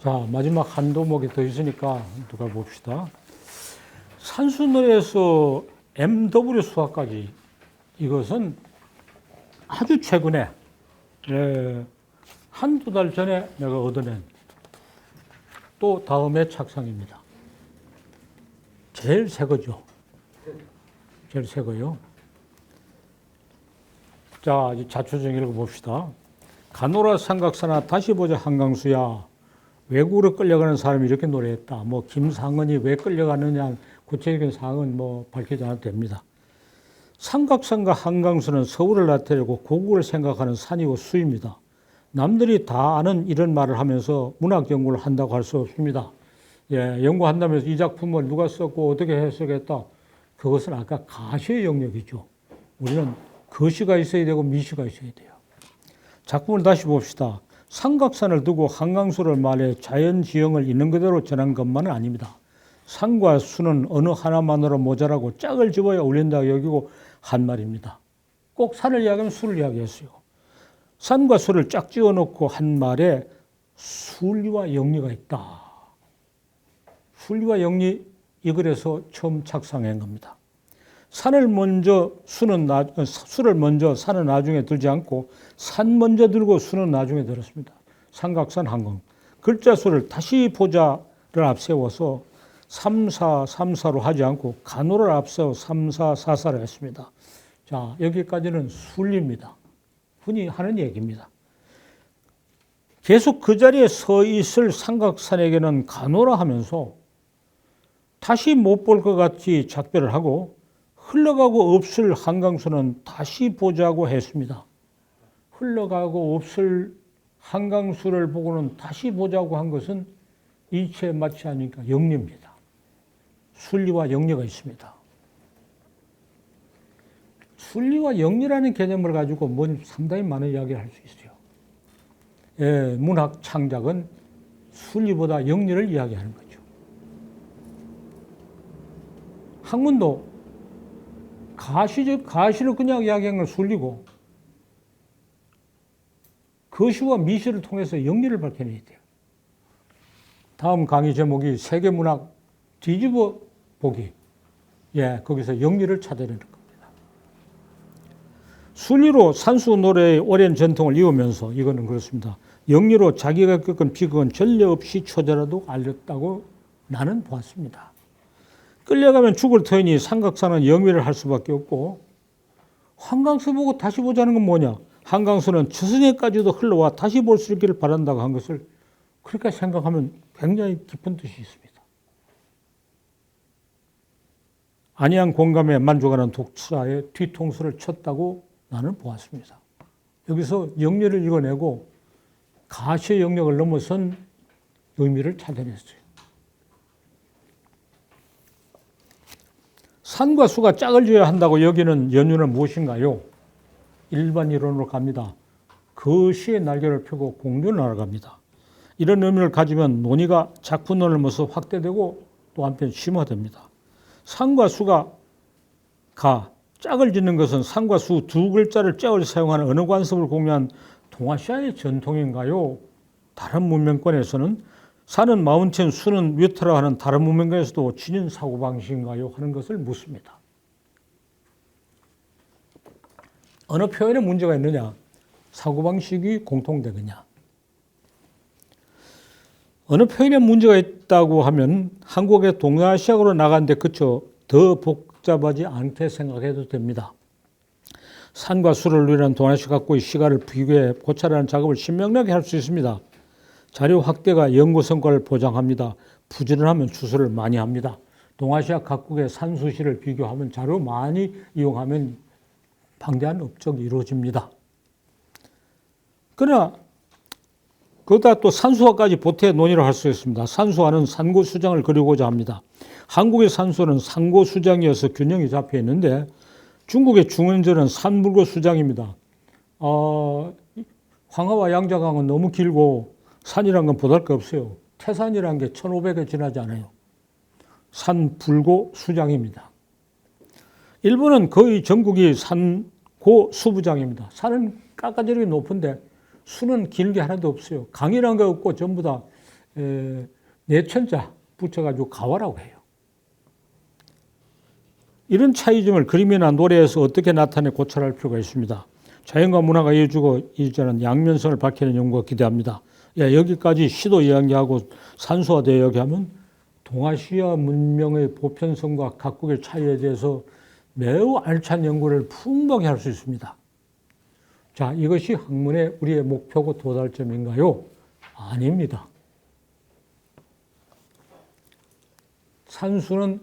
자, 마지막 한 도목이 더 있으니까 누가 봅시다. 산수노래에서 MW 수학까지 이것은 아주 최근에 한두 달 전에 내가 얻어낸 또 다음의 착상입니다. 제일 새 거죠. 제일 새 거요. 자, 이제 자초정 읽어봅시다. 가노라 삼각사나 다시 보자 한강수야. 외국으로 끌려가는 사람이 이렇게 노래했다. 뭐 김상은이 왜 끌려가느냐 구체적인 사항은 뭐 밝히지 않아도 됩니다. 삼각산과 한강수는 서울을 나타내고 고국을 생각하는 산이고 수입니다. 남들이 다 아는 이런 말을 하면서 문학 연구를 한다고 할 수 없습니다. 예, 연구한다면서 이 작품을 누가 썼고 어떻게 해석했다. 그것은 아까 가시의 영역이죠. 우리는 거시가 있어야 되고 미시가 있어야 돼요. 작품을 다시 봅시다. 삼각산을 두고 한강수를 말해 자연지형을 있는 그대로 전한 것만은 아닙니다. 산과 수는 어느 하나만으로 모자라고 짝을 집어야 어울린다고 여기고 한 말입니다. 꼭 산을 이야기하면 수를 이야기했어요. 산과 수를 짝 지어놓고 한 말에 순리와 영리가 있다. 순리와 영리, 이 글에서 처음 착상한 겁니다. 수를 먼저 산은 나중에 들지 않고 산 먼저 들고 수는 나중에 들었습니다. 삼각산 한강. 글자 수를 다시 보자를 앞세워서 3사로 하지 않고 간호를 앞세워 3사로 했습니다. 자, 여기까지는 순리입니다. 흔히 하는 얘기입니다. 계속 그 자리에 서 있을 삼각산에게는 간호라 하면서 다시 못 볼 것 같이 작별을 하고 흘러가고 없을 한강수는 다시 보자고 했습니다. 흘러가고 없을 한강수를 보고는 다시 보자고 한 것은 이치에 맞지 않으니까 영리입니다. 순리와 영리가 있습니다. 순리와 영리라는 개념을 가지고 상당히 많은 이야기를 할 수 있어요. 예, 문학 창작은 순리보다 영리를 이야기하는 거죠. 학문도 가시를 그냥 이야기하는 건 순리고 거시와 미시를 통해서 영리를 밝혀내야 돼요. 다음 강의 제목이 세계문학 뒤집어 보기. 예, 거기서 영리를 찾아내는 겁니다. 순리로 산수 노래의 오랜 전통을 이으면서 이거는 그렇습니다. 영리로 자기가 겪은 비극은 전례 없이 초자라도 알렸다고 나는 보았습니다. 끌려가면 죽을 터이니 삼각산은 영위를 할 수밖에 없고 한강수 보고 다시 보자는 건 뭐냐? 한강수는 저승에까지도 흘러와 다시 볼 수 있기를 바란다고 한 것을 그렇게 생각하면 굉장히 깊은 뜻이 있습니다. 안이한 공감에 만족하는 독자의 뒤통수를 쳤다고 나는 보았습니다. 여기서 영리를 이뤄내고 가시의 영역을 넘어선 의미를 찾아냈어요. 산과 수가 짝을 지어야 한다고 여기는 연유는 무엇인가요? 일반 이론으로 갑니다. 거시의 날개를 펴고 공주를 날아갑니다. 이런 의미를 가지면 논의가 작품론을 넘어서 확대되고 또 한편 심화됩니다. 산과 수가 짝을 짓는 것은 산과 수 두 글자를 짝을 사용하는 언어 관습을 공유한 동아시아의 전통인가요? 다른 문명권에서는 산은 마운틴, 수는 뮤트라 하는 다른 문명권에서도 지닌 사고방식인가요? 하는 것을 묻습니다. 어느 표현에 문제가 있느냐? 사고방식이 공통되느냐? 어느 표현에 문제가 있다고 하면 한국의 동아시아로 나가는데 그쳐 더 복잡하지 않게 생각해도 됩니다. 산과 수를 위한 동아시아 각국의 시가를 비교해 고찰하는 작업을 신명나게 할 수 있습니다. 자료 확대가 연구 성과를 보장합니다. 부지런하면 추수를 많이 합니다. 동아시아 각국의 산수시를 비교하면 자료 많이 이용하면 방대한 업적이 이루어집니다. 그러나 거기다 또 산수화까지 보태 논의를 할 수 있습니다. 산수화는 산고수장을 그리고자 합니다. 한국의 산수는 산고수장이어서 균형이 잡혀 있는데 중국의 중원절은 산불고수장입니다. 황하와 양자강은 너무 길고 산이란 건 보잘것없어요. 태산이란 게 1500에 지나지 않아요. 산불고수장입니다. 일본은 거의 전국이 산고수부장입니다. 산은 깎아지르기 높은데 수는 길게 하나도 없어요. 강이란 게 없고 전부 다 내천자 붙여가지고 가와라고 해요. 이런 차이점을 그림이나 노래에서 어떻게 나타내 고찰할 필요가 있습니다. 자연과 문화가 이어주고 이어지는 양면성을 밝히는 연구가 기대합니다. 여기까지 시도 이야기하고 산수화되어 이야기하면 동아시아 문명의 보편성과 각국의 차이에 대해서 매우 알찬 연구를 풍부하게 할 수 있습니다. 자, 이것이 학문의 우리의 목표고 도달점인가요? 아닙니다. 산수는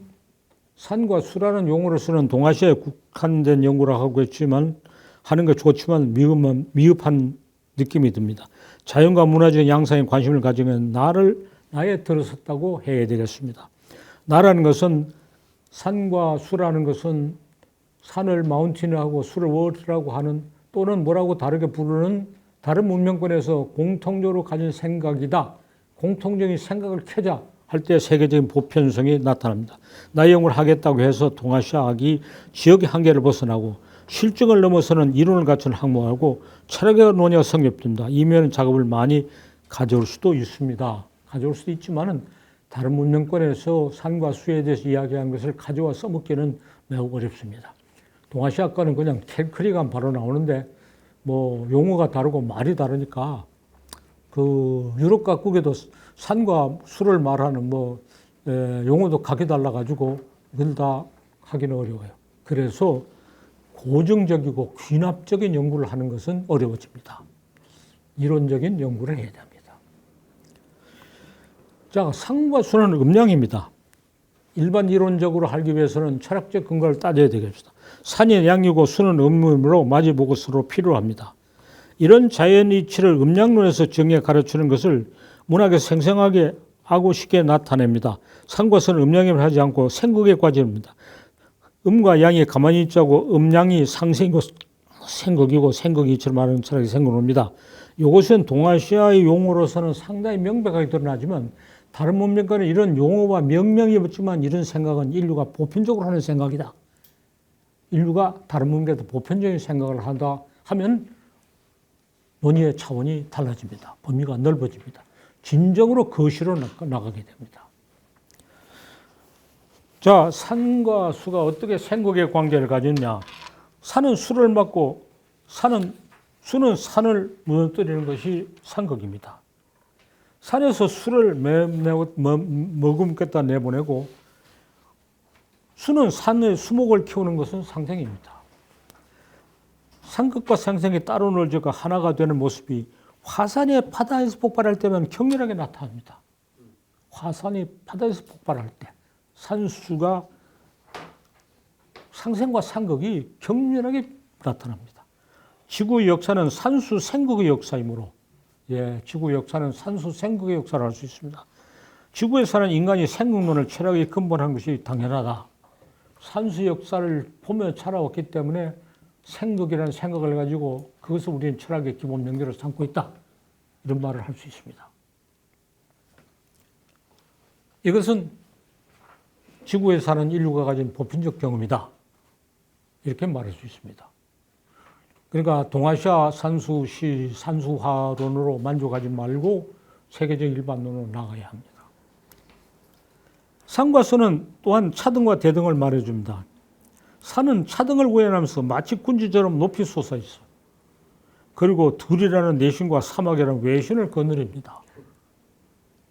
산과 수라는 용어를 쓰는 동아시아에 국한된 연구를 하고 있지만 하는 게 좋지만 미흡한 느낌이 듭니다. 자연과 문화적인 양상에 관심을 가지면 나에 들어섰다고 해야 되겠습니다. 나라는 것은 산과 수라는 것은 산을 마운틴이라고 수를 워터라고 하는 또는 뭐라고 다르게 부르는 다른 문명권에서 공통적으로 가진 생각이다. 공통적인 생각을 켜자 할 때 세계적인 보편성이 나타납니다. 나의 연구를 하겠다고 해서 동아시아학이 지역의 한계를 벗어나고 실증을 넘어서는 이론을 갖춘 학문하고 철학의 논의가 성립됩니다. 이면 작업을 많이 가져올 수도 있습니다. 가져올 수도 있지만은 다른 문명권에서 산과 수에 대해서 이야기한 것을 가져와 써먹기는 매우 어렵습니다. 동아시아과는 그냥 캘크리가 바로 나오는데 뭐 용어가 다르고 말이 다르니까 그 유럽 각국에도 산과 수를 말하는 용어도 각이 달라가지고 그걸 다 하기는 어려워요. 그래서 고정적이고 귀납적인 연구를 하는 것은 어려워집니다. 이론적인 연구를 해야 됩니다. 자, 산과 수는 음량입니다. 일반 이론적으로 하기 위해서는 철학적 근거를 따져야 되겠습니다. 산이 양이고 수는 음이므로 마주보고 서로 필요합니다. 이런 자연 이치를 음양론에서 정의해 가르치는 것을 문학에서 생생하게 하고 쉽게 나타냅니다. 산과 수는 음양임을 하지 않고 생극에 과제입니다. 음과 양이 가만히 있자고 음양이 상생이고 생극이고 생극이 이치를 말하는 철학이 생각합니다. 이것은 동아시아의 용어로서는 상당히 명백하게 드러나지만 다른 문명과는 이런 용어와 명명이 없지만 이런 생각은 인류가 보편적으로 하는 생각이다. 인류가 다른 문명에도 보편적인 생각을 한다 하면 논의의 차원이 달라집니다. 범위가 넓어집니다. 진정으로 거시로 나가게 됩니다. 자, 산과 수가 어떻게 생극의 관계를 가졌냐. 산은 수를 맞고 수는 산을 무너뜨리는 것이 산극입니다. 산에서 수를 머금겠다 내보내고 수는 산의 수목을 키우는 것은 상생입니다. 산극과 상생이 따로 놀지가 하나가 되는 모습이 화산이 바다에서 폭발할 때면 격렬하게 나타납니다. 화산이 바다에서 폭발할 때 산수가 상생과 상극이 격렬하게 나타납니다. 지구의 역사는 산수 생극의 역사이므로 지구 역사는 산수 생극의 역사를 할 수 있습니다. 지구에 사는 인간이 생극론을 철학에 근본한 것이 당연하다. 산수 역사를 보며 살아왔기 때문에 생극이라는 생각을 가지고 그것을 우리는 철학의 기본 명제로 삼고 있다. 이런 말을 할 수 있습니다. 이것은 지구에 사는 인류가 가진 보편적 경험이다. 이렇게 말할 수 있습니다. 그러니까 동아시아 산수시 산수화론으로 만족하지 말고 세계적 일반론으로 나가야 합니다. 산과 수는 또한 차등과 대등을 말해줍니다. 산은 차등을 구현하면서 마치 군지처럼 높이 솟아 있어. 그리고 들이라는 내신과 사막이라는 외신을 거느립니다.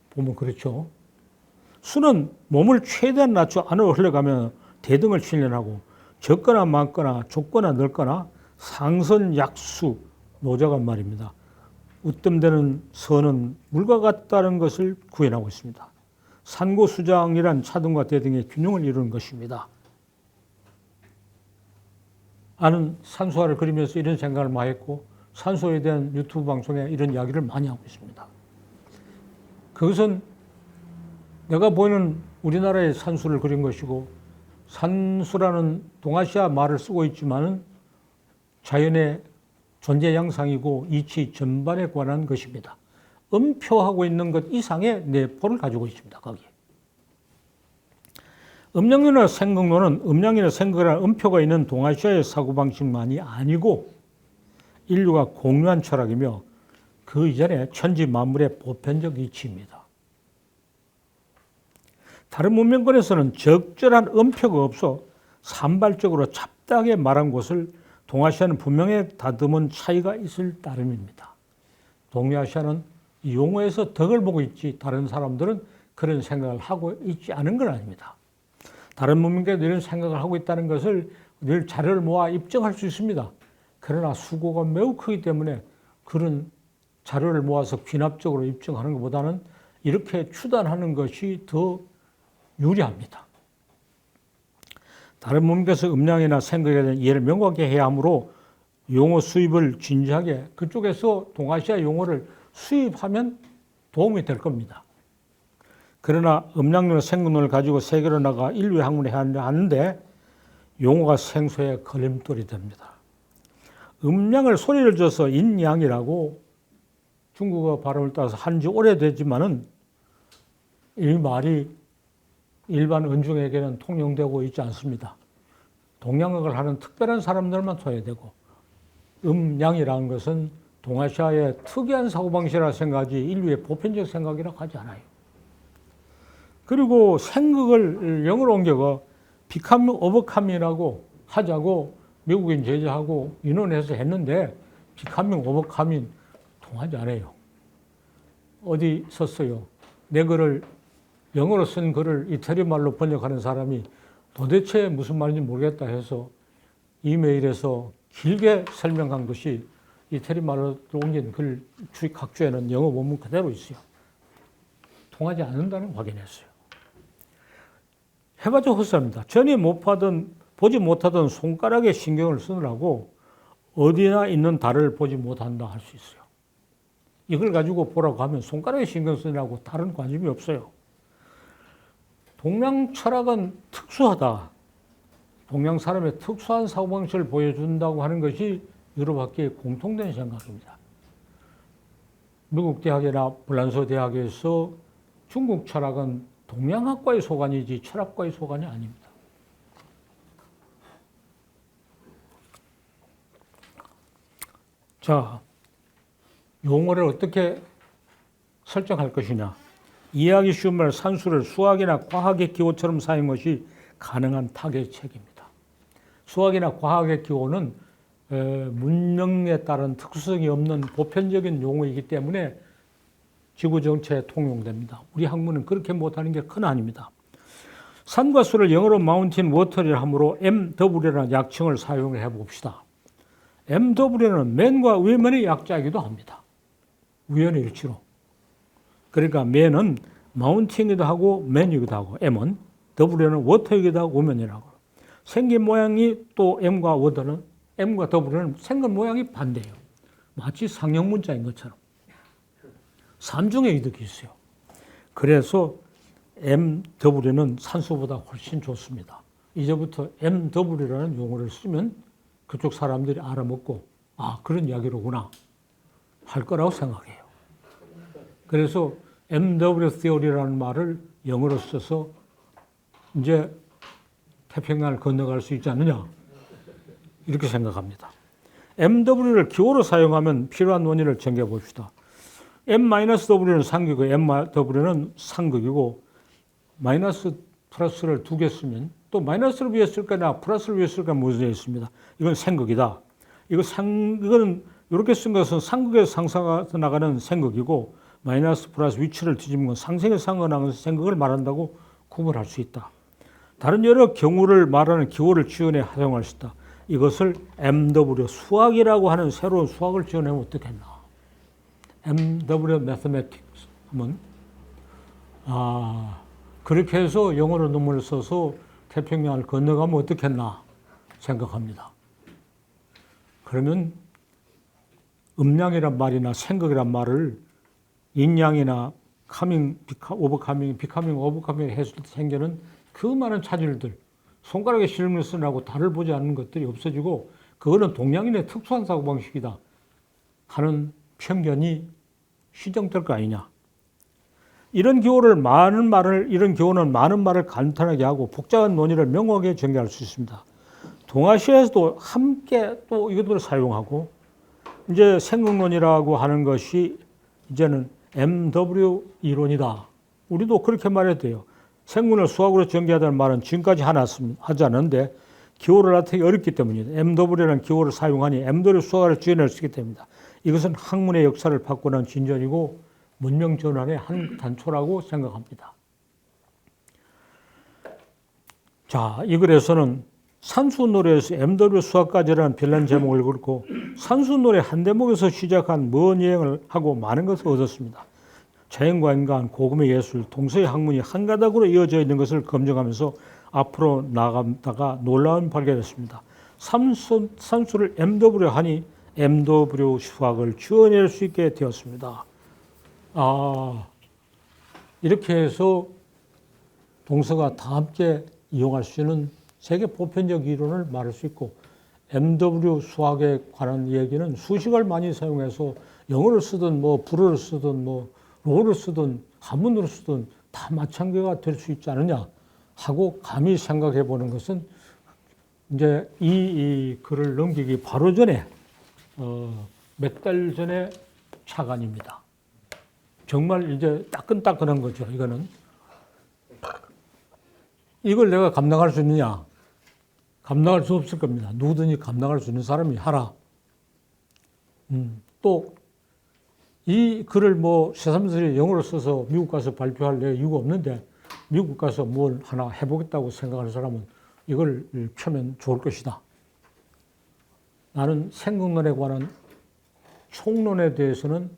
보면 그렇죠. 수는 몸을 최대한 낮춰 안으로 흘러가면 대등을 실현하고 적거나 많거나 좁거나 넓거나 상선 약수 노자간 말입니다. 으뜸되는 선은 물과 같다는 것을 구현하고 있습니다. 산고수장이란 차등과 대등의 균형을 이루는 것입니다. 나는 산수화를 그리면서 이런 생각을 많이 했고 산수화에 대한 유튜브 방송에 이런 이야기를 많이 하고 있습니다. 그것은 내가 보이는 우리나라의 산수를 그린 것이고 산수라는 동아시아 말을 쓰고 있지만은 자연의 존재 양상이고 이치 전반에 관한 것입니다. 음표하고 있는 것 이상의 내포를 가지고 있습니다. 거기에. 음양이나 생극론은 음양이나 생극이라는 음표가 있는 동아시아의 사고방식만이 아니고 인류가 공유한 철학이며 그 이전에 천지 만물의 보편적 이치입니다. 다른 문명권에서는 적절한 음표가 없어 산발적으로 잡다하게 말한 것을 동아시아는 분명히 다듬은 차이가 있을 따름입니다. 동아시아는 용어에서 덕을 보고 있지 다른 사람들은 그런 생각을 하고 있지 않은 건 아닙니다. 다른 문명권에도 이런 생각을 하고 있다는 것을 늘 자료를 모아 입증할 수 있습니다. 그러나 수고가 매우 크기 때문에 그런 자료를 모아서 귀납적으로 입증하는 것보다는 이렇게 추단하는 것이 더 유리합니다. 다른 문명에서 음량이나 생각에 대한 이해를 명확하게 해야 하므로 용어 수입을 진지하게 그쪽에서 동아시아 용어를 수입하면 도움이 될 겁니다. 그러나 음량론과 생각론을 가지고 세계로 나가 인류의 학문을 해야 하는데 용어가 생소에 걸림돌이 됩니다. 음량을 소리를 줘서 인양이라고 중국어 발음을 따서 한지 오래되지만은 이 말이 일반 은중에게는 통용되고 있지 않습니다. 동양어를 하는 특별한 사람들만 소외되고 음양이라는 것은 동아시아의 특이한 사고방식이라 생각하지 인류의 보편적 생각이라고 하지 않아요. 그리고 생각을 영어로 옮겨가 becoming, overcoming이라고 하자고 미국인 제자하고 인원해서 했는데 becoming, overcoming 통하지 않아요. 어디 썼어요? 내 글을 영어로 쓴 글을 이태리 말로 번역하는 사람이 도대체 무슨 말인지 모르겠다 해서 이메일에서 길게 설명한 것이 이태리 말로 옮긴 글 각주에는 영어 원문 그대로 있어요. 통하지 않는다는 걸 확인했어요. 해봐야 헛소리입니다. 전혀 보지 못하던 손가락에 신경을 쓰느라고 어디나 있는 달을 보지 못한다 할 수 있어요. 이걸 가지고 보라고 하면 손가락에 신경 쓰느라고 다른 관심이 없어요. 동양 철학은 특수하다. 동양 사람의 특수한 사고방식을 보여준다고 하는 것이 유럽학계의 공통된 생각입니다. 미국 대학이나 불란서 대학에서 중국 철학은 동양학과의 소관이지 철학과의 소관이 아닙니다. 자, 용어를 어떻게 설정할 것이냐. 이해하기 쉬운 말 산수를 수학이나 과학의 기호처럼 사용한 것이 가능한 타개의 책입니다. 수학이나 과학의 기호는 문명에 따른 특수성이 없는 보편적인 용어이기 때문에 지구 전체에 통용됩니다. 우리 학문은 그렇게 못하는 게 큰 한입니다. 산과 수를 영어로 마운틴 워터리라 하므로 MW라는 약칭을 사용해 봅시다. MW는 맨과 위먼의 약자이기도 합니다. 우연의 일치로. 그러니까 맨은 마운틴이기도 하고 맨이기도 하고 M은 W는 워터이기도 하고 우먼이라고. 생긴 모양이 또 M과 W는 생긴 모양이 반대예요. 마치 상형 문자인 것처럼. 삼중의 이득이 있어요. 그래서 MW는 산수보다 훨씬 좋습니다. 이제부터 MW라는 용어를 쓰면 그쪽 사람들이 알아먹고 아 그런 이야기로구나 할 거라고 생각해요. 그래서 MW theory라는 말을 영어로 써서 이제 태평양을 건너갈 수 있지 않느냐 이렇게 생각합니다. MW를 기호로 사용하면 필요한 원인을 정해 봅시다. M-W는 상극이고 MW는 상극이고 마이너스 플러스를 두 개 쓰면 또 마이너스를 위해 쓸 거나 플러스를 위해 쓸 거나 모여져 있습니다. 이건 생극이다. 이거는 이렇게 쓴 것은 상극에서 상승해서 나가는 생극이고 마이너스 플러스 위치를 뒤집은 건 상승에서 상승하는 생극을 말한다고 구분할 수 있다. 다른 여러 경우를 말하는 기호를 지원해 사용할 수 있다. 이것을 MW 수학이라고 하는 새로운 수학을 지원하면 어떻겠나. MW Mathematics 하면 그렇게 해서 영어로 논문을 써서 태평양을 건너가면 어떻겠나 생각합니다. 그러면 음량이란 말이나 생각이란 말을 인양이나 오버카밍, 비카밍, 오버카밍 했을 때 생기는 그 많은 차질들, 손가락에 실물 쓰느라고 달을 보지 않는 것들이 없어지고 그거는 동양인의 특수한 사고방식이다 하는 편견이 시정될 거 아니냐. 이런 교훈은 많은 말을 간단하게 하고 복잡한 논의를 명확하게 전개할 수 있습니다. 동아시아에서도 함께 또 이것들을 사용하고 이제 생각론이라고 하는 것이 이제는 MW 이론이다. 우리도 그렇게 말해도 돼요. 생문을 수학으로 전개하다는 말은 지금까지 하지 않았는데 기호를 나타내기 어렵기 때문이다. MW라는 기호를 사용하니 MW 수학을 지어낼 수 있기 때문이다. 이것은 학문의 역사를 바꾸는 진전이고 문명 전환의 한 단초라고 생각합니다. 자, 이 글에서는 산수노래에서 MW 수학까지라는 별난 제목을 걸고 산수노래 한 대목에서 시작한 먼 여행을 하고 많은 것을 얻었습니다. 자연과 인간, 고금의 예술, 동서의 학문이 한 가닥으로 이어져 있는 것을 검증하면서 앞으로 나아가다가 놀라운 발견을 했습니다. 산수를 MW 하니 MW 수학을 지어낼 수 있게 되었습니다. 이렇게 해서 동서가 다 함께 이용할 수 있는 세계 보편적 이론을 말할 수 있고 MW 수학에 관한 얘기는 수식을 많이 사용해서 영어를 쓰든 뭐 불어를 쓰든 뭐 로를 쓰든 한문으로 쓰든 다 마찬가지가 될 수 있지 않느냐 하고 감히 생각해 보는 것은 이제 이 글을 넘기기 바로 전에 몇 달 전의 차관입니다. 정말 이제 따끈따끈한 거죠. 이거는 이걸 내가 감당할 수 있느냐? 감당할 수 없을 겁니다. 누구든지 감당할 수 있는 사람이 하라. 또 이 글을 뭐 새삼스레 영어로 써서 미국 가서 발표할 이유가 없는데 미국 가서 뭘 하나 해보겠다고 생각하는 사람은 이걸 펴면 좋을 것이다. 나는 생각론에 관한 총론에 대해서는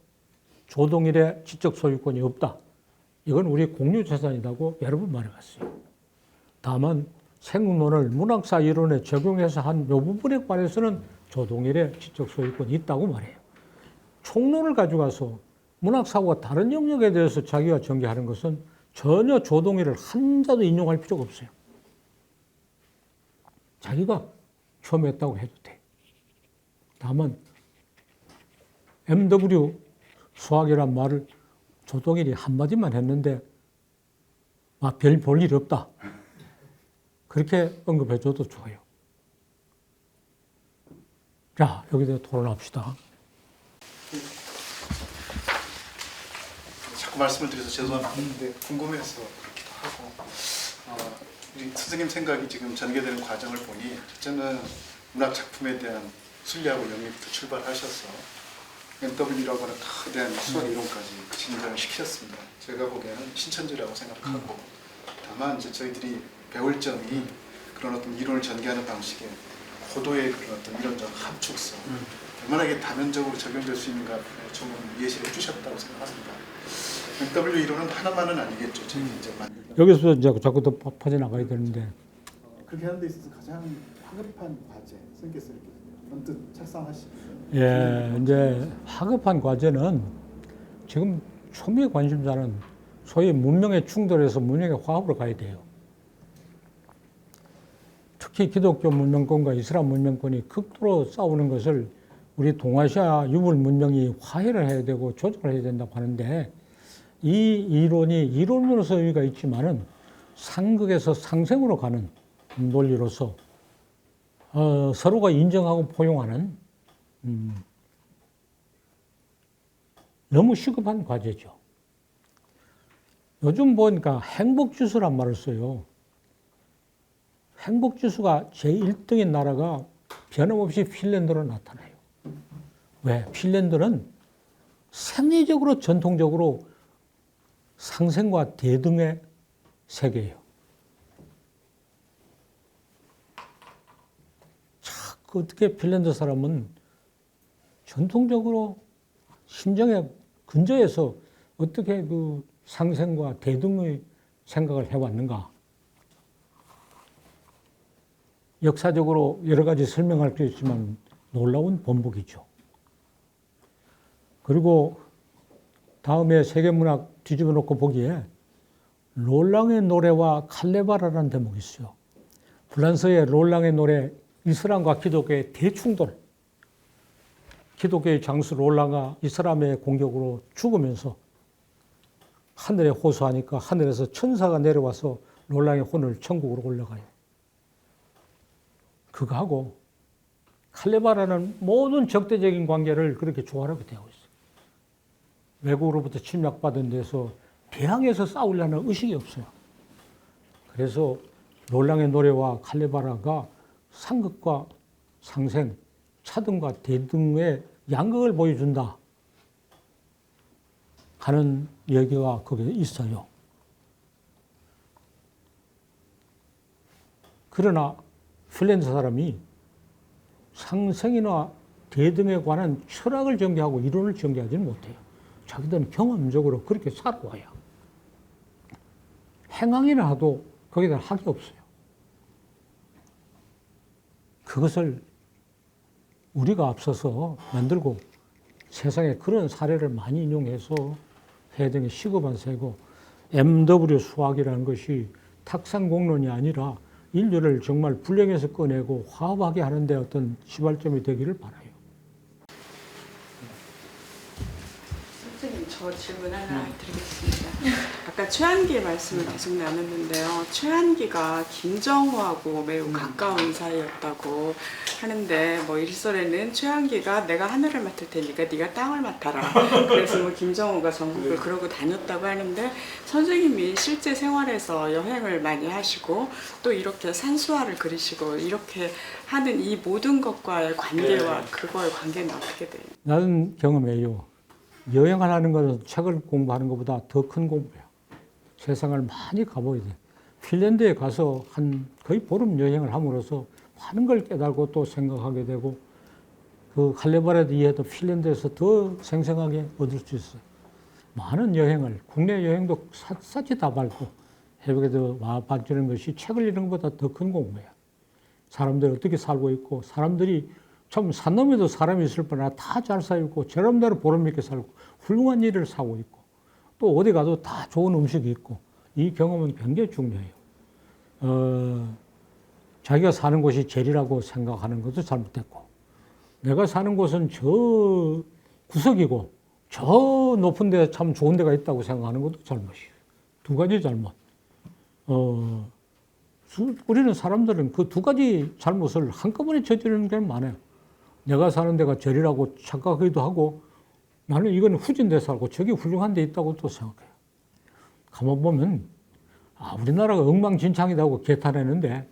조동일의 지적 소유권이 없다. 이건 우리 공유재산이라고 여러 번 말해봤어요. 다만 생각론을 문학사 이론에 적용해서 한 이 부분에 관해서는 조동일의 지적 소유권이 있다고 말해요. 총론을 가져가서 문학사고가 다른 영역에 대해서 자기가 전개하는 것은 전혀 조동일을 한자도 인용할 필요가 없어요. 자기가 처음했다고 해도 돼. 다만 MW 수학이란 말을 조동일이 한마디만 했는데 별 볼 일 없다. 그렇게 언급해줘도 좋아요. 자, 여기서 토론합시다. 자꾸 말씀을 드려서 죄송한데 궁금해서 그렇기도 하고 우리 선생님 생각이 지금 전개되는 과정을 보니 첫째는 문학 작품에 대한 순리하고 영역부터 출발하셔서 MW라고 하는 거대한 수학 이론까지 진전을 시키셨습니다. 제가 보기에는 신천지라고 생각하고 다만 이제 저희들이 배울 점이 그런 어떤 이론을 전개하는 방식에 고도의 그런 어떤 이론적 함축성 얼마나 이게 다면적으로 적용될 수 있는가 좀 예시를 해주셨다고 생각합니다. MW 이론은 하나만은 아니겠죠. 저희 이제 여기서 이제 자꾸 더 퍼져나가야 되는데 그렇게 하는 데 있어서 가장 화급한 과제 선생님께서 이렇게 언뜻 착상하시고 예, 이제 화급한 과제는 지금 초미의 관심사는 소위 문명의 충돌에서 문명의 화합으로 가야 돼요. 특히 기독교 문명권과 이슬람 문명권이 극도로 싸우는 것을 우리 동아시아 유물 문명이 화해를 해야 되고 조정을 해야 된다고 하는데 이 이론이 이론으로서 의미가 있지만은 상극에서 상생으로 가는 논리로서 서로가 인정하고 포용하는 너무 시급한 과제죠. 요즘 보니까 행복지수란 말을 써요. 행복지수가 제1등인 나라가 변함없이 핀란드로 나타나요. 왜? 핀란드는 생리적으로 전통적으로 상생과 대등의 세계예요. 자, 어떻게 핀란드 사람은 전통적으로 심정의 근저에서 어떻게 그 상생과 대등의 생각을 해왔는가? 역사적으로 여러 가지 설명할 수 있지만 놀라운 번복이죠. 그리고 다음에 세계문학 뒤집어 놓고 보기에 롤랑의 노래와 칼레바라라는 대목이 있어요. 프랑스의 롤랑의 노래, 이슬람과 기독교의 대충돌. 기독교의 장수 롤랑가 이슬람의 공격으로 죽으면서 하늘에 호소하니까 하늘에서 천사가 내려와서 롤랑의 혼을 천국으로 올려가요. 그거하고 칼레바라는 모든 적대적인 관계를 그렇게 조화롭게 되고 있어요. 외국으로부터 침략받은 데서 대항해서 싸우려는 의식이 없어요. 그래서 롤랑의 노래와 칼레바라가 상극과 상생, 차등과 대등의 양극을 보여준다 하는 얘기가 거기에 있어요. 그러나 핀란드 사람이 상생이나 대등에 관한 철학을 전개하고 이론을 전개하지는 못해요. 자기들은 경험적으로 그렇게 살아와요. 행항이나 하도 거기다 학이 없어요. 그것을 우리가 앞서서 만들고 세상에 그런 사례를 많이 인용해서 해야 되는 게 시급한세고 MW 수학이라는 것이 탁상공론이 아니라 인류를 정말 불행에서 꺼내고 화합하게 하는 데 어떤 시발점이 되기를 바라요. 선생님, 저 질문 하나 드리겠습니다. 아까 최한기 말씀을 계속 나눴는데요. 최한기가 김정우하고 매우 가까운 사이였다고 하는데, 뭐 일설에는 최한기가 내가 하늘을 맡을 테니까 네가 땅을 맡아라. 그래서 뭐 김정우가 전국을 그러고 다녔다고 하는데, 선생님이 실제 생활에서 여행을 많이 하시고 또 이렇게 산수화를 그리시고 이렇게 하는 이 모든 것과의 관계와 그거의 관계는 어떻게 돼요? 나는 경험해요. 여행을 하는 것은 책을 공부하는 것보다 더 큰 공부예요. 세상을 많이 가보야 돼. 핀란드에 가서 한 거의 보름 여행을 함으로써 많은 걸 깨달고 또 생각하게 되고, 그 칼레바라드 이해도 핀란드에서 더 생생하게 얻을 수 있어요. 많은 여행을, 국내 여행도 샅샅이 다 밟고 해외에도 와봤다는 것이 책을 읽는 것보다 더 큰 공부예요. 사람들이 어떻게 살고 있고, 사람들이 참 산놈에도 사람이 있을 뻔하나 다 잘 살고 저놈대로 보람있게 살고 훌륭한 일을 사고 있고 또 어디 가도 다 좋은 음식이 있고, 이 경험은 굉장히 중요해요. 자기가 사는 곳이 제리라고 생각하는 것도 잘못됐고, 내가 사는 곳은 저 구석이고 저 높은 데 참 좋은 데가 있다고 생각하는 것도 잘못이에요. 두 가지 잘못. 우리는 사람들은 그 두 가지 잘못을 한꺼번에 저지르는 게 많아요. 내가 사는 데가 저리라고 착각하기도 하고, 나는 이건 후진 데 살고 저기 훌륭한 데 있다고 또 생각해요. 가만 보면 우리나라가 엉망진창이라고 개탄했는데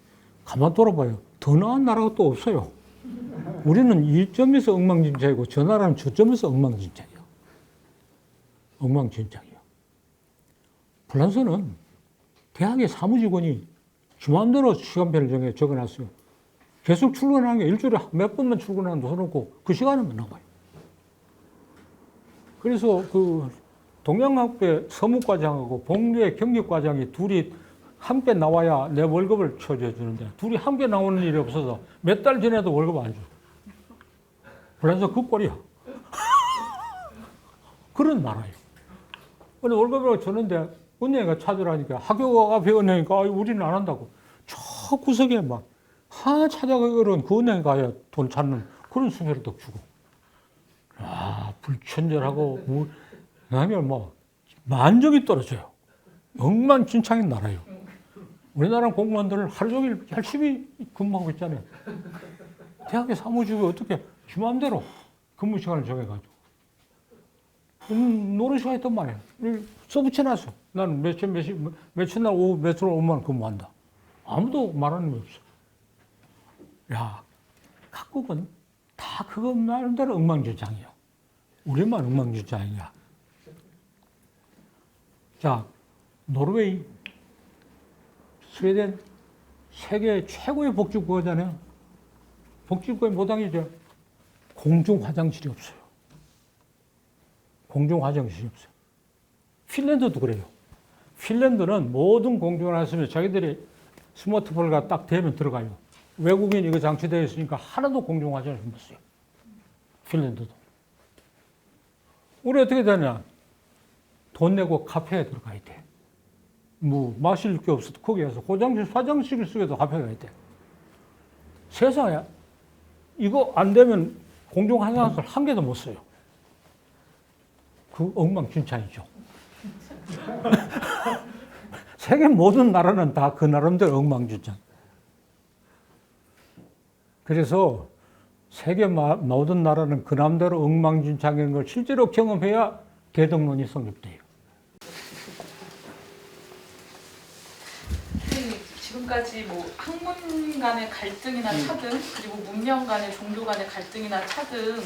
가만 돌아봐요. 더 나은 나라가 또 없어요. 우리는 이 점에서 엉망진창이고 저 나라는 저 점에서 엉망진창이에요. 엉망진창이에요. 프랑스는 대학의 사무직원이 지 마음대로 시간표를 정해 적어놨어요. 계속 출근하는 게 일주일에 몇 번만 출근하는 거 해놓고 그 시간에만 나와요. 그래서 그 동양학부의 서무과장하고 복리의 경기과장이 둘이 함께 나와야 내 월급을 쳐줘 주는데, 둘이 함께 나오는 일이 없어서 몇 달 전에도 월급 안 줘. 그래서 그 꼴이야. 그런 나라예요. 근데 월급을 주는데 은행에 찾으라니까, 학교 앞에 은행이니까 우리는 안 한다고. 저 구석에 막 찾아가기로는 그 은행에 가야 돈 찾는 그런 수표를 딱 주고. 불친절하고, 그다음에 뭐 만족이 떨어져요. 엉망진창인 나라예요. 우리나라 공무원들은 하루 종일 열심히 근무하고 있잖아요. 대학의 사무직이 어떻게 지 마음대로 근무 시간을 정해가지고. 노는 시간이 있단 말이에요. 써붙여놨어. 나는 며칠 날 오후 며칠 오후만 근무한다. 아무도 말하는 게 없어. 야, 각국은 다 그것 나름대로 엉망진창이야. 우리만 엉망진창이야. 자, 노르웨이, 스웨덴, 세계 최고의 복지국가잖아요. 복지국가의 모당이죠. 공중 화장실이 없어요. 공중 화장실이 없어요. 핀란드도 그래요. 핀란드는 모든 공중을 했으면 자기들이 스마트폰을 딱 대면 들어가요. 외국인 이거 장치되어 있으니까 하나도 공중 화장실 못 써요. 핀란드도. 우리 어떻게 되냐? 돈 내고 카페에 들어가야 돼. 뭐 마실 게 없어도 거기에서 화장실을 쓰게도 카페에 가야 돼. 세상에 이거 안 되면 공중 화장실 한 개도 못 써요. 그 엉망진창이죠. 세계 모든 나라는 다 그 나름대로 엉망진창. 그래서 세계 모든 나라는 그 나름대로 엉망진창인 걸 실제로 경험해야 대덕론이 성립돼요. 선생님, 지금까지 뭐 학문 간의 갈등이나 차등, 그리고 문명 간의 종교 간의 갈등이나 차등,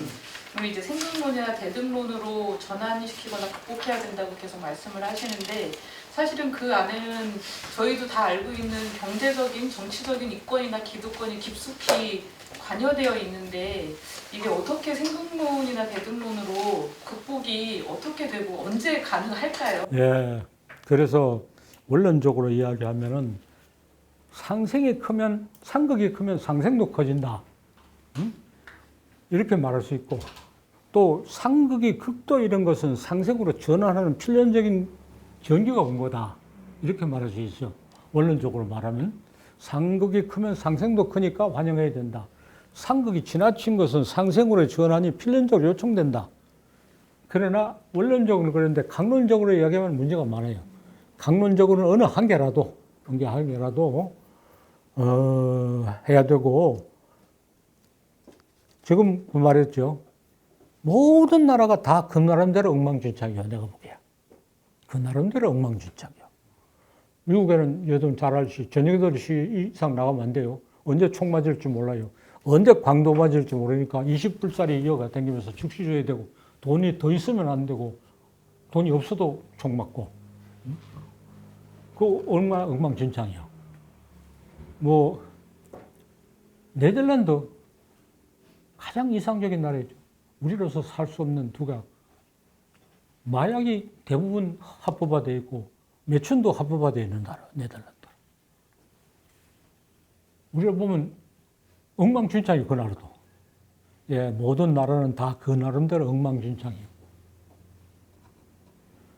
우리 이제 생각론이나 대등론으로 전환시키거나 극복해야 된다고 계속 말씀을 하시는데, 사실은 그 안에는 저희도 다 알고 있는 경제적인, 정치적인 이권이나 기득권이 깊숙이 관여되어 있는데, 이게 어떻게 생각론이나 대등론으로 극복이 어떻게 되고 언제 가능할까요? 예. 그래서 원론적으로 이야기하면은 상극이 크면 상생도 커진다. 응? 이렇게 말할 수 있고, 또 상극이 극도 이런 것은 상생으로 전환하는 필연적인 전기가 온 거다. 이렇게 말할 수 있어. 원론적으로 말하면 상극이 크면 상생도 크니까 환영해야 된다. 상극이 지나친 것은 상생으로의 전환이 필연적으로 요청된다. 그러나 원론적으로 그런데 강론적으로 이야기하면 문제가 많아요. 강론적으로는 어느 한계라도 해야 되고, 지금 그 말했죠. 모든 나라가 다 그 나름대로 엉망진창이야. 내가 보기에 그 나름대로 엉망진창이야. 미국에는 여러분 잘 알시 저녁 8시 이상 나가면 안 돼요. 언제 총 맞을지 몰라요. 언제 광도 맞을지 모르니까 20불짜리 이어가 다니면서 즉시 줘야 되고, 돈이 더 있으면 안 되고, 돈이 없어도 총 맞고. 그 얼마나 엉망진창이야. 뭐 네덜란드 가장 이상적인 나라죠. 우리로서 살 수 없는 두각. 마약이 대부분 합법화되어 있고 매춘도 합법화되어 있는 나라, 네덜란드. 우리가 보면 엉망진창이 그 나라도. 예, 모든 나라는 다 그 나름대로 엉망진창이에요.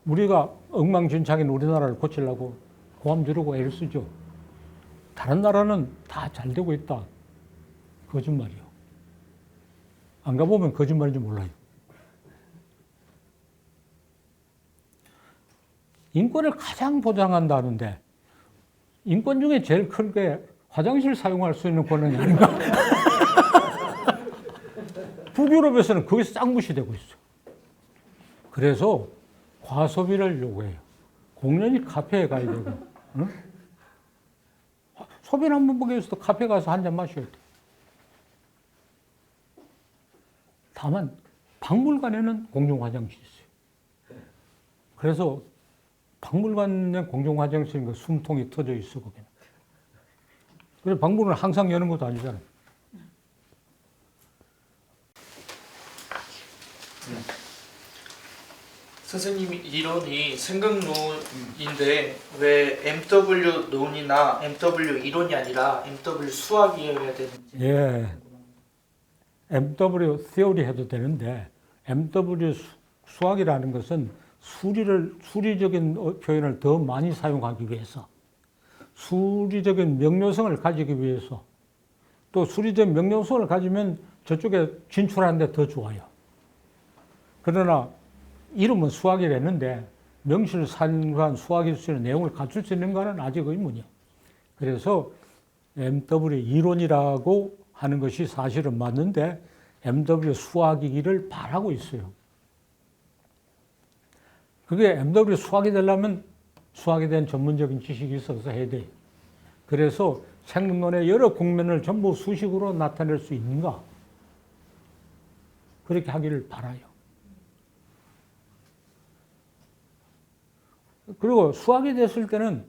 우리가 엉망진창인 우리나라를 고치려고 고함 지르고 애를 쓰죠. 다른 나라는 다 잘 되고 있다. 거짓말이요. 안 가보면 거짓말인지 몰라요. 인권을 가장 보장한다는데, 인권 중에 제일 큰 게 화장실 사용할 수 있는 권한이 아닌가? 북유럽에서는 그게 싹 무시되고 있어요. 그래서 과소비를 요구해요. 공연히 카페에 가야 되고, 응? 소변 한 번 보기 위해서도 카페 가서 한 잔 마셔야 돼. 다만 박물관에는 공중 화장실이 있어요. 그래서 박물관에 공중 화장실인 거 숨통이 터져 있어 거기는. 그래서 박물관은 항상 여는 것도 아니잖아요. 선생님 이론이 생각론인데 왜 MW 논이나 MW 이론이 아니라 MW 수학이어야 되는지. 예. MW theory 해도 되는데, MW 수학이라는 것은 수리적인 표현을 더 많이 사용하기 위해서, 수리적인 명료성을 가지기 위해서, 또 수리적 명료성을 가지면 저쪽에 진출하는데 더 좋아요. 그러나 이름은 수학이랬는데 명실상부한 수학일 수 있는 내용을 갖출 수 있는가는 아직 의문이요. 그래서 MW 이론이라고 하는 것이 사실은 맞는데 MW 수학이기를 바라고 있어요. 그게 MW 수학이 되려면 수학에 대한 전문적인 지식이 있어서 해야 돼요. 그래서 생문론의 여러 국면을 전부 수식으로 나타낼 수 있는가? 그렇게 하기를 바라요. 그리고 수학이 됐을 때는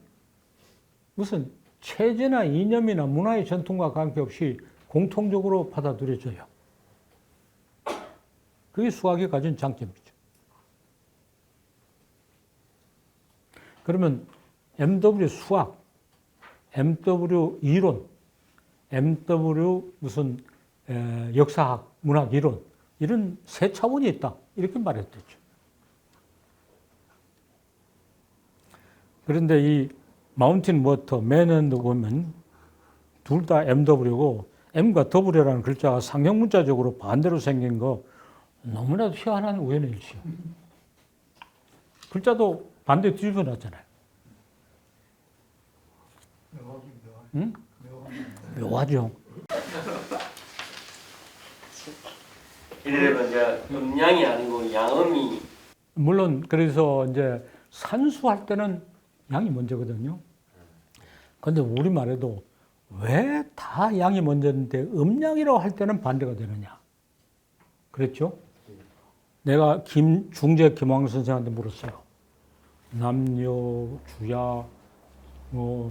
무슨 체제나 이념이나 문화의 전통과 관계없이 공통적으로 받아들여져요. 그게 수학이 가진 장점이죠. 그러면 MW 수학, MW 이론, MW 무슨 역사학, 문학 이론, 이런 세 차원이 있다. 이렇게 말했었죠. 그런데 이 마운틴 워터, 맨앤드 보면 둘 다 MW고, M과 W라는 글자가 상형 문자적으로 반대로 생긴 거 너무나도 희한한 우연의 일치요. 글자도 반대 뒤집어 놨잖아요. 응? 묘하죠. 이래서 이제 음양이 아니고 양음이. 물론 그래서 이제 산수할 때는 양이 먼저거든요. 근데 우리말에도 왜 다 양이 먼저인데 음양이라고 할 때는 반대가 되느냐. 그랬죠? 내가 중재 김황 선생한테 물었어요. 남녀, 주야,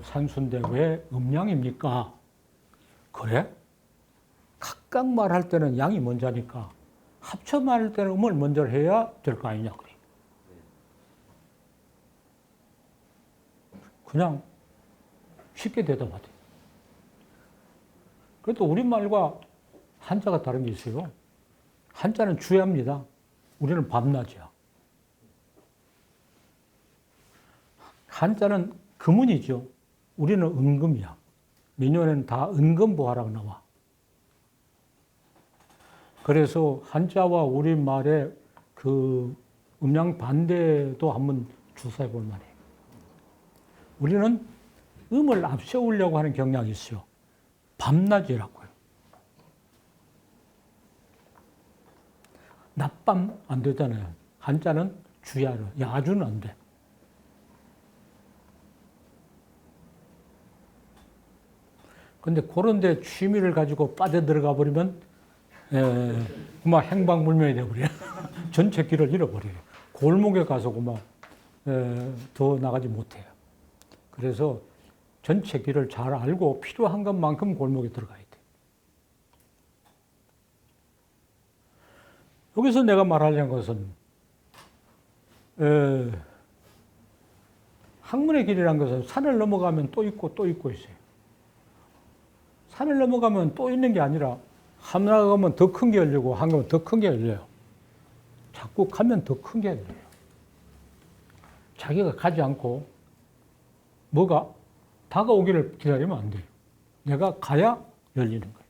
산수인데 왜 음양입니까? 그래? 각각 말할 때는 양이 먼저니까 합쳐 말할 때는 음을 먼저 해야 될 거 아니냐. 그래. 그냥 쉽게 대답하대. 그래도 우리말과 한자가 다른 게 있어요. 한자는 주야입니다. 우리는 밤낮이야. 한자는 금운이죠. 우리는 은금이야. 민요에는 다 은금보화라고 나와. 그래서 한자와 우리말의 그 음양 반대도 한번 조사해 볼 만해요. 우리는 음을 앞세우려고 하는 경향이 있어요. 밤낮이라고요. 낮밤 안 되잖아요. 한자는 주야로, 야주는 안 돼. 근데 그런 데 취미를 가지고 빠져들어가 버리면 그만 행방불명이 돼버려요. 전체 길을 잃어버려요. 골목에 가서 그만 더 나가지 못해요. 그래서 전체 길을 잘 알고 필요한 것만큼 골목에 들어가야 돼. 여기서 내가 말하려는 것은 학문의 길이란 것은 산을 넘어가면 또 있고 또 있고 있어요. 산을 넘어가면 또 있는 게 아니라 하나 가면 더 큰 게 열리고 한 가면 더 큰 게 열려요. 자꾸 가면 더 큰 게 열려요. 자기가 가지 않고 뭐가 다가오기를 기다리면 안 돼요. 내가 가야 열리는 거예요.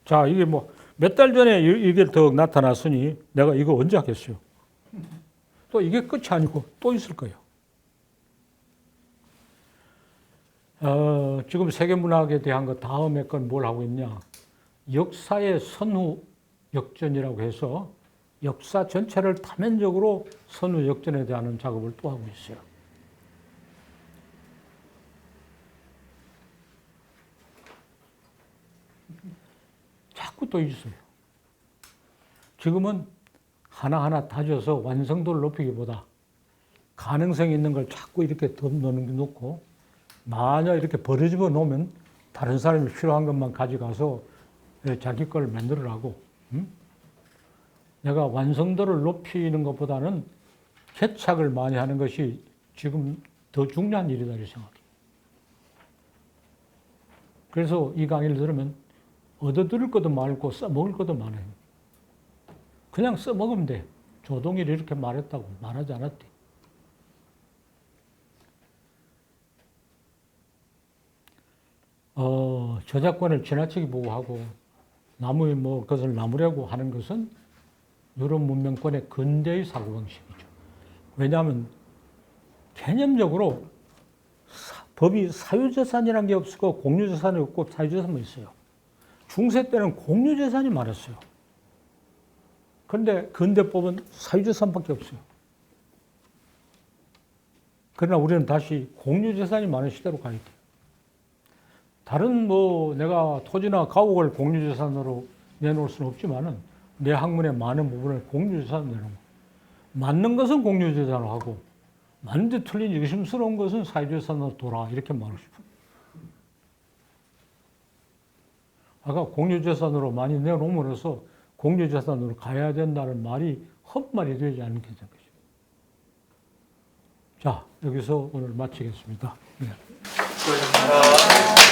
자, 이게 뭐 몇 달 전에 이게 더 나타났으니 내가 이거 언제 하겠어요? 또 이게 끝이 아니고 또 있을 거예요. 지금 세계문학에 대한 거 다음에 건 뭘 하고 있냐? 역사의 선후 역전이라고 해서 역사 전체를 다면적으로 선후 역전에 대한 작업을 또 하고 있어요. 자꾸 또 있어요. 지금은 하나하나 다져서 완성도를 높이기보다 가능성이 있는 걸 자꾸 이렇게 더 넣고 만약 이렇게 버려집어 놓으면 다른 사람이 필요한 것만 가져가서 자기 걸 만들으라고. 내가 완성도를 높이는 것보다는 개착을 많이 하는 것이 지금 더 중요한 일이다 이렇게 생각해요. 그래서 이 강의를 들으면 얻어들을 것도 많고 써먹을 것도 많아요. 그냥 써먹으면 돼. 조동일이 이렇게 말했다고 말하지 않았대. 저작권을 지나치게 보호하고 나무의 그것을 나무라고 하는 것은 유럽 문명권의 근대의 사고방식이죠. 왜냐하면 개념적으로 법이 사유재산이라는 게 없고 공유재산이 없고 사유재산만 있어요. 중세 때는 공유재산이 많았어요. 그런데 근대법은 사유재산밖에 없어요. 그러나 우리는 다시 공유재산이 많은 시대로 가야 돼요. 다른 내가 토지나 가옥을 공유재산으로 내놓을 수는 없지만은 내 학문의 많은 부분을 공유재산으로 내놓은 거예요. 맞는 것은 공유재산으로 하고 맞는데 틀린 의심스러운 것은 사유재산으로 돌아 이렇게 말하고 싶어요. 아까 공유재산으로 많이 내놓음으로써 공유재산으로 가야 된다는 말이 헛말이 되지 않게 된 거죠. 자, 여기서 오늘 마치겠습니다. 네. 수고하셨습니다.